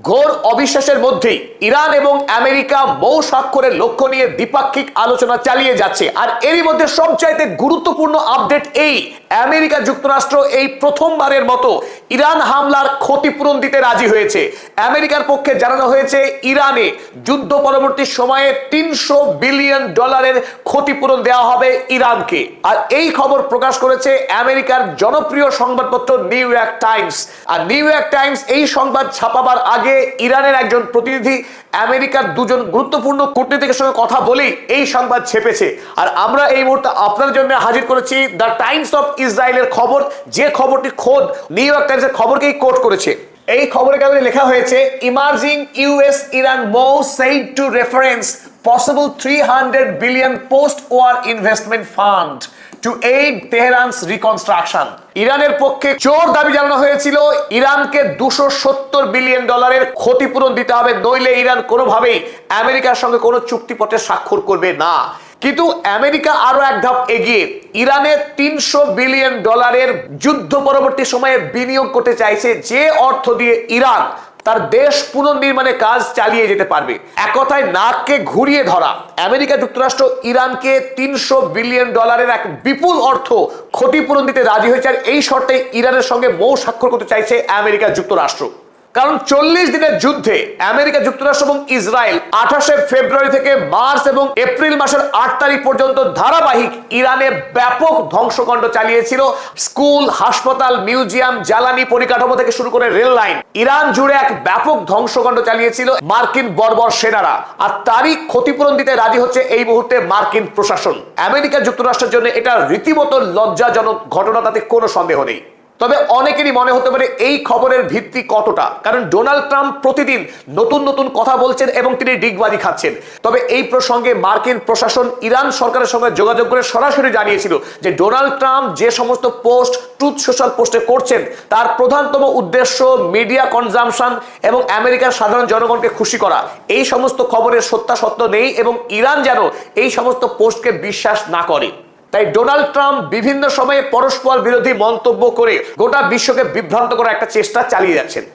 ঘোর অবিশ্বাসের মধ্যেই ইরান এবং আমেরিকা মৌ স্বাক্ষরের লক্ষ্য নিয়ে দ্বিপাক্ষিক আলোচনা চালিয়ে যাচ্ছে। আর এরই মধ্যে সবচাইতে গুরুত্বপূর্ণ আপডেট এই, আমেরিকা যুক্তরাষ্ট্র এই প্রথমবারের মতো ইরান হামলার ক্ষতিপূরণ দিতে রাজি হয়েছে। আমেরিকার পক্ষে জানানো হয়েছে ইরানে যুদ্ধ পরবর্তী সময়ে $300 বিলিয়ন ক্ষতিপূরণ দেওয়া হবে ইরানকে। আর এই খবর প্রকাশ করেছে আমেরিকার জনপ্রিয় সংবাদপত্র নিউ ইয়র্ক টাইমস। আর নিউ ইয়র্ক টাইমস এই সংবাদ ছাপাবার আগে ইরানের একজন প্রতিনিধি আমেরিকার দুজন গুরুত্বপূর্ণ কূটনীতিকের সঙ্গে কথা বলেই এই সংবাদ ছেপেছে। আর আমরা এই মুহূর্তে আপনার জন্য হাজির করেছি দ্য টাইমস অফ ইসরায়েলের খবর, যে খবরটি খোদ নিউ ইয়র্ক টাইমসের খবরকেই কোট করেছে। এই খবরের কাগজে লেখা হয়েছে, emerging US Iran MoU said to reference possible $300 billion post war investment fund to aid Tehran's reconstruction. ইরানের পক্ষে জোর দাবি জানানো হয়েছিল ইরানকে $270 বিলিয়ন ক্ষতিপূরণ দিতে হবে, নইলে ইরান কোনোভাবেই আমেরিকার সঙ্গে কোনো চুক্তিপত্রে স্বাক্ষর করবে না। কিন্তু আমেরিকা আরো এক ধাপ এগিয়ে ইরানে $300 বিলিয়ন যুদ্ধ পরবর্তী সময়ে বিনিয়োগ করতে চাইছে, যে অর্থ দিয়ে ইরান তার দেশ পুনর্নির্মাণের কাজ চালিয়ে যেতে পারবে। এক কথায় নাককে ঘুরিয়ে ধরা আমেরিকা যুক্তরাষ্ট্র ইরানকে $300 বিলিয়ন এক বিপুল অর্থ ক্ষতিপূরণ দিতে রাজি হয়েছে। আর এই শর্তে ইরানের সঙ্গে মৌ স্বাক্ষর করতে চাইছে আমেরিকা যুক্তরাষ্ট্র। কারণ 40 দিনের যুদ্ধে আমেরিকা যুক্তরাষ্ট্র এবং ইসরায়েল 28 ফেব্রুয়ারি থেকে মার্চ এবং এপ্রিল মাসের 8 তারিখ পর্যন্ত ধারাবাহিক ইরানে ব্যাপক ধ্বংসকাণ্ড চালিয়েছিল। স্কুল, হাসপাতাল, মিউজিয়াম, জ্বালানি পরিকাঠামো থেকে শুরু করে রেল লাইন, ইরান জুড়ে এক ব্যাপক ধ্বংসকাণ্ড চালিয়েছিল মার্কিন বর্বর সেনারা। আর তারই ক্ষতিপূরণ দিতে রাজি হচ্ছে এই মুহূর্তে মার্কিন প্রশাসন। আমেরিকা যুক্তরাষ্ট্রের জন্য এটা রীতিমতো লজ্জাজনক ঘটনা, তাতে কোনো সন্দেহ নেই। তবে অনেকেরই মনে হতে পারে এই খবরের ভিত্তি কতটা, কারণ ডোনাল্ড ট্রাম্প প্রতিদিন নতুন নতুন কথা বলছেন এবং তিনি ডিগবাজি খাচ্ছেন। তবে এই প্রসঙ্গে মার্কিন প্রশাসন ইরান সরকারের সঙ্গে যোগাযোগ করে সরাসরি জানিয়েছিল যে ডোনাল্ড ট্রাম্প যে সমস্ত পোস্ট ট্রুথ সোশ্যাল পোস্টে করছেন তার প্রধানতম উদ্দেশ্য মিডিয়া কনজামশন এবং আমেরিকার সাধারণ জনগণকে খুশি করা। এই সমস্ত খবরের সত্যাসত্য নেই এবং ইরান যেন এই সমস্ত পোস্টকে বিশ্বাস না করে। তাই ডোনাল্ড ট্রাম্প বিভিন্ন সময়ে পরস্পর বিরোধী মন্তব্য করে গোটা বিশ্বকে বিভ্রান্ত করার একটা চেষ্টা চালিয়ে যাচ্ছেন।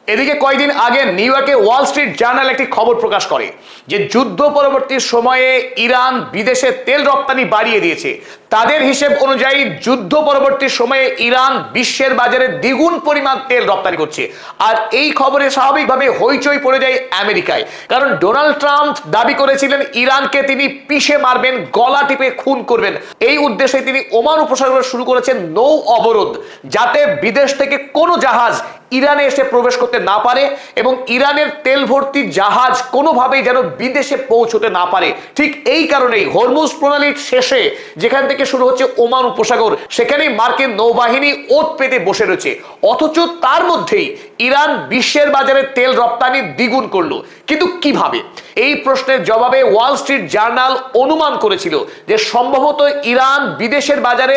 এদিকে কয়েকদিন আগে নিউ ইয়র্কে ওয়াল স্ট্রিট জার্নাল একটি খবর প্রকাশ করে যে যুদ্ধ পরবর্তী সময়ে ইরান বিদেশে তেল রপ্তানি বাড়িয়ে দিয়েছে। তাদের হিসেব অনুযায়ী যুদ্ধ পরবর্তী সময়ে ইরান বিশ্বের বাজারে দ্বিগুণ পরিমাণ তেল রপ্তানি করছে। আর এই খবরে স্বাভাবিকভাবে হইচই পড়ে যায় আমেরিকায়, কারণ ডোনাল্ড ট্রাম্প দাবি করেছিলেন ইরানকে তিনি পিষে মারবেন, গলা টিপে খুন করবেন। এই উদ্দেশ্যে তিনি ওমান উপসাগরে শুরু করেছেন নৌ অবরোধ, যাতে বিদেশ থেকে কোনো জাহাজ ইরানে এসে প্রবেশ করতে না পারে এবং ইরানের তেল ভর্তি জাহাজ কোনোভাবেই যেন বিদেশে পৌঁছতে না পারে। ঠিক এই কারণেই হরমুজ প্রণালীর শেষে যেখান থেকে শুরু হচ্ছে ওমান উপসাগর, সেখানেই মার্কিন নৌবাহিনী ওত পেতে বসে রয়েছে। অথচ তার মধ্যেই ইরান বিশ্বের বাজারে তেল রপ্তানি দ্বিগুণ করলো। কিন্তু কিভাবে? এই প্রশ্নের জবাবে ওয়াল স্ট্রিট জার্নাল অনুমান করেছিল যে সম্ভবত ইরান বিদেশের বাজারে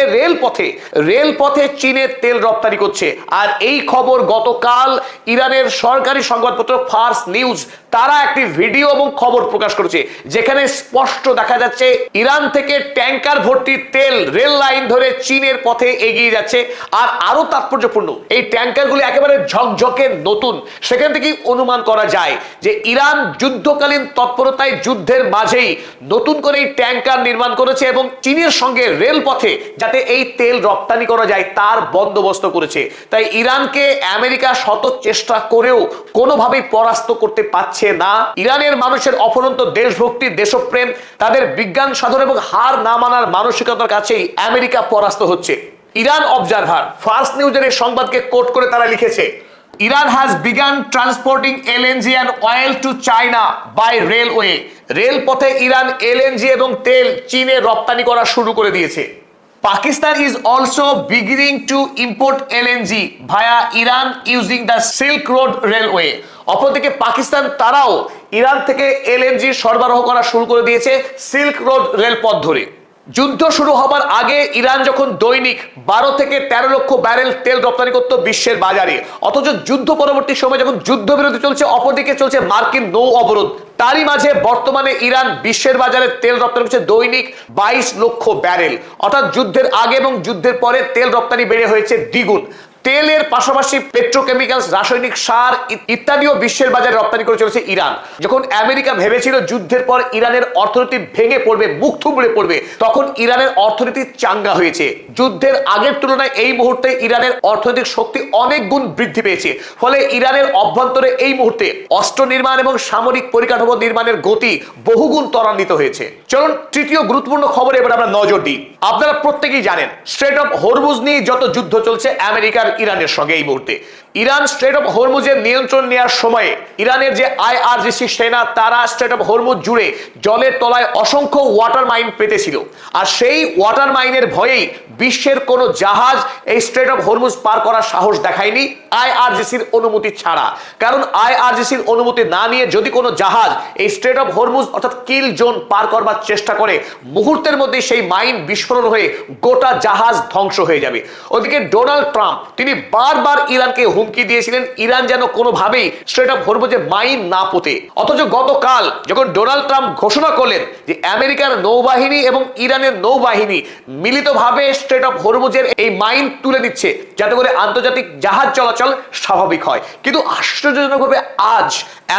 রেলপথে চীনের তেল রপ্তানি করছে। আর এই খবর গতকাল ইরানের সরকারি সংবাদপত্র ফার্স নিউজ তারা একটি ভিডিও এবং খবর প্রকাশ করেছে, যেখানে স্পষ্ট দেখা যাচ্ছে ইরান থেকে ট্যাঙ্কার ভর্তি তেল রেল লাইন ধরে চীনের পথে এগিয়ে যাচ্ছে। আর আরো তাৎপর্যপূর্ণ, এই ট্যাঙ্কারগুলি একেবারে ঝকঝকে নতুন। সেখান থেকেই অনুমান করা যায় যে ইরান যুদ্ধকালীন তৎপরতায় যুদ্ধের মাঝেই নতুন করে এই ট্যাঙ্কার নির্মাণ করেছে এবং চীনের সঙ্গে রেলপথে যাতে এই তেল রপ্তানি করা যায় তার বন্দোবস্ত করেছে। তাই ইরানকে আমেরিকা শত চেষ্টা করেও কোনোভাবেই পরাস্ত করতে পারছে না। ইরানের মানুষের অফুরন্ত দেশভক্তি, দেশপ্রেম, তাদের বিজ্ঞান সাধন এবং হার না মানার মানসিকতার কাছেই আমেরিকা পরাস্ত হচ্ছে। ইরান অবজারভার ফার্স্ট নিউজের এই সংবাদকে কোট করে তারা লিখেছে, Iran has begun transporting LNG and oil to China by railway। রেলপথে ইরান এলএনজি এবং তেল চীনে রপ্তানি করা শুরু করে দিয়েছে। Pakistan is also beginning to import LNG via Iran using the Silk Road Railway। অপরদিকে পাকিস্তান তারাও ইরান থেকে এলএনজি সরবরাহ করা শুরু করে দিয়েছে সিল্ক রোড রেলপথ ধরে। যুদ্ধ শুরু হবার আগে ইরান যখন দৈনিক 12 থেকে 13 লক্ষ ব্যারেল তেল রপ্তানি করত বিশ্বের বাজারে, অথচ যুদ্ধ পরবর্তী সময় যখন যুদ্ধবিরতি চলছে, অপরদিকে চলছে মার্কিন নৌ অবরোধ, তারই মাঝে বর্তমানে ইরান বিশ্বের বাজারে তেল রপ্তানি করছে দৈনিক 22 লক্ষ ব্যারেল। অর্থাৎ যুদ্ধের আগে এবং যুদ্ধের পরে তেল রপ্তানি বেড়ে হয়েছে দ্বিগুণ। তেলের পাশাপাশি পেট্রোকেমিক্যালস, রাসায়নিক সার ইত্যাদিও বিশ্বের বাজারে রপ্তানি করে চলেছে ইরান। যখন আমেরিকা ভেবেছিল যুদ্ধের পর ইরানের অর্থনীতি ভেঙে পড়বে, মুখ থুবড়ে পড়বে, তখন ইরানের অর্থনীতি চাঙ্গা হয়েছে। যুদ্ধের আগের তুলনায় এই মুহূর্তে ইরানের অর্থনৈতিক শক্তি অনেক গুণ বৃদ্ধি পেয়েছে। ফলে ইরানের অভ্যন্তরে এই মুহূর্তে অস্ত্র নির্মাণ এবং সামরিক পরিকাঠামো নির্মাণের গতি বহুগুণ ত্বরান্বিত হয়েছে। চলুন তৃতীয় গুরুত্বপূর্ণ খবরে এবার আমরা নজর দিই। আপনারা প্রত্যেকেই জানেন স্ট্রেট অফ হরমুজ নিয়ে যত যুদ্ধ চলছে আমেরিকার ইরানের সঙ্গে এই মুহূর্তে। ইরান স্ট্রেট অফ হরমুজের নিয়ন্ত্রণ নেওয়ার সময়ে ইরানের যে IRGC সেনা, তারা স্ট্রেট অফ হরমুজ জুড়ে জলের তলায় অসংখ্য ওয়াটার মাইন পেতেছিল। আর সেই ওয়াটার মাইনের ভয়েই বিশ্বের কোনো জাহাজ এই স্ট্রেট অফ হরমুজ পার করার সাহস দেখায়নি IRGCর অনুমতি ছাড়া। কারণ IRGCর অনুমতি না নিয়ে যদি কোনো জাহাজ এই স্ট্রেট অফ হরমুজ অর্থাৎ কিল জোন পার করবার চেষ্টা করে, মুহূর্তের মধ্যে সেই মাইন বিস্ফোরণ হয়ে গোটা জাহাজ ধ্বংস হয়ে যাবে। ওদিকে ডোনাল্ড ট্রাম্প তিনি বারবার ইরানকে হুমকি দিয়েছিলেন ইরান যেন কোনোভাবেই স্ট্রেট অফ হরমুজে মাইন না পোতে। অথচ গতকাল যখন ডোনাল্ড ট্রাম্প ঘোষণা করলেন যে আমেরিকার নৌবাহিনী এবং ইরানের নৌবাহিনী মিলিতভাবে স্ট্রেট অফ হরমুজের এই মাইন তুলে দিচ্ছে যাতে করে আন্তর্জাতিক জাহাজ চলাচল স্বাভাবিক হয়, কিন্তু আশ্চর্যজনকভাবে আজ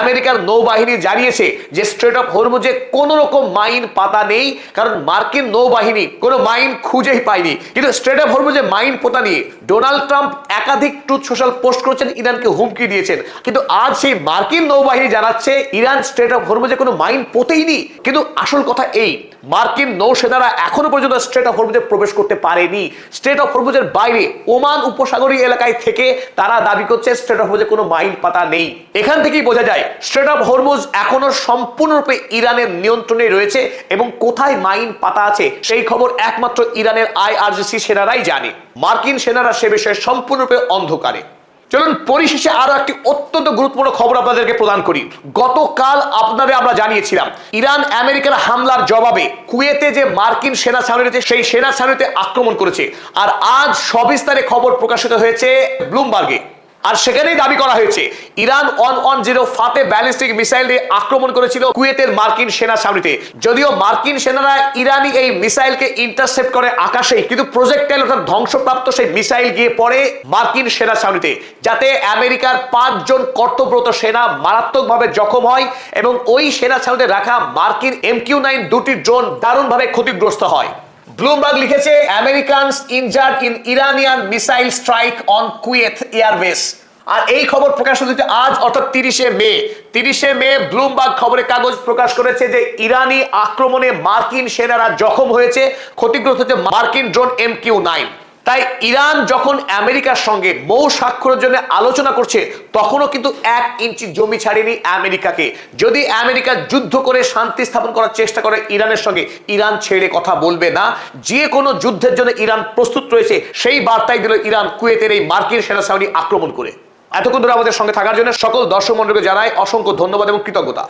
আমেরিকার নৌবাহিনী জানিয়েছে যে স্ট্রেট অফ হরমুজে কোনো রকম মাইন পাতা নেই, কারণ মার্কিন নৌবাহিনী কোনো মাইন খুঁজেই পায়নি। কিন্তু স্ট্রেট অফ হরমুজে মাইন পোতা নিয়ে ডোনাল্ড ট্রাম্প একাধিক ট্রুথ সোশ্যাল পোস্ট করেছেন, ইরানকে হুমকি দিয়েছেন। কিন্তু আজ সেই মার্কিন নৌবাহিনী জানাচ্ছে ইরান স্ট্রেট অফ হরমুজে কোনো মাইন পোতেইনি। কিন্তু আসল কথা এই, মার্কিন নৌসেনারা এখনো পর্যন্ত স্ট্রেট অফ হরমুজে প্রবেশ করতে পারেনি। স্ট্রেট অফ হরমুজের বাইরে ওমান উপসাগরীয় এলাকায় থেকে তারা দাবি করছে স্ট্রেট অফ হরমুজে কোনো মাইন পাতা নেই। এখান থেকেই বোঝা যায় স্ট্রেট অফ হরমুজ এখনো সম্পূর্ণরূপে ইরানের নিয়ন্ত্রণে রয়েছে এবং কোথায় মাইন পাতা আছে সেই খবর একমাত্র ইরানের IRGC সেনারাই জানে। মার্কিন সেনারা সে বিষয়ে সম্পূর্ণরূপে অন্ধকারে। চলুন পরিশেষে আরো একটি অত্যন্ত গুরুত্বপূর্ণ খবর আপনাদেরকে প্রদান করি। গতকাল আপনাদের আমরা জানিয়েছিলাম ইরান আমেরিকার হামলার জবাবে কুয়েতে যে মার্কিন সেনা ছাউনি রয়েছে সেই সেনা ছাউনিতে আক্রমণ করেছে। আর আজ সবিস্তারে খবর প্রকাশিত হয়েছে ব্লুমবার্গে। আর সেখানেই দাবি করা হয়েছে ইরান 110 ফাতে ব্যালিস্টিক মিসাইল দিয়ে আক্রমণ করেছিল কুয়েতের মার্কিন সেনা ছাউনিতে। যদিও মার্কিন সেনারা ইরানি এই মিসাইলকে ইন্টারসেপ্ট করে আকাশেই, কিন্তু প্রজেক্টাইল অর্থাৎ ধ্বংসপ্রাপ্ত সেই মিসাইল গিয়ে পড়ে মার্কিন সেনা ছাউনিতে, যাতে আমেরিকার 5 জন কর্তব্যরত সেনা মারাত্মকভাবে জখম হয় এবং ওই সেনা ছাউনিতে রাখা মার্কিন MQ-9 দুটি ড্রোন দারুণভাবে ক্ষতিগ্রস্ত হয়। ব্লুমবার্গ লিখেছে Americans injured in Iranian missile strike on Kuwait airbase. আর এই খবর প্রকাশ হয়েছে আজ অর্থাৎ 30শে মে ব্লুমবার্গ খবরের কাগজ প্রকাশ করেছে যে ইরানি আক্রমণে মার্কিন সেনারা জখম হয়েছে, ক্ষতিগ্রস্ত হচ্ছে মার্কিন ড্রোন MQ-9। তাই ইরান যখন আমেরিকার সঙ্গে মৌ স্বাক্ষরের জন্য আলোচনা করছে তখনও কিন্তু 1 ইঞ্চি জমি ছাড়েনি আমেরিকাকে। যদি আমেরিকা যুদ্ধ করে শান্তি স্থাপন করার চেষ্টা করে ইরানের সঙ্গে, ইরান ছেড়ে কথা বলবে না। যে কোনো যুদ্ধের জন্য ইরান প্রস্তুত রয়েছে, সেই বার্তাই দিল ইরান কুয়েতের এই মার্কিন সেনা ছাউনি আক্রমণ করে। এতক্ষণ ধরে আমাদের সঙ্গে থাকার জন্য সকল দর্শক মণ্ডলীকে জানাই অসংখ্য ধন্যবাদ এবং কৃতজ্ঞতা।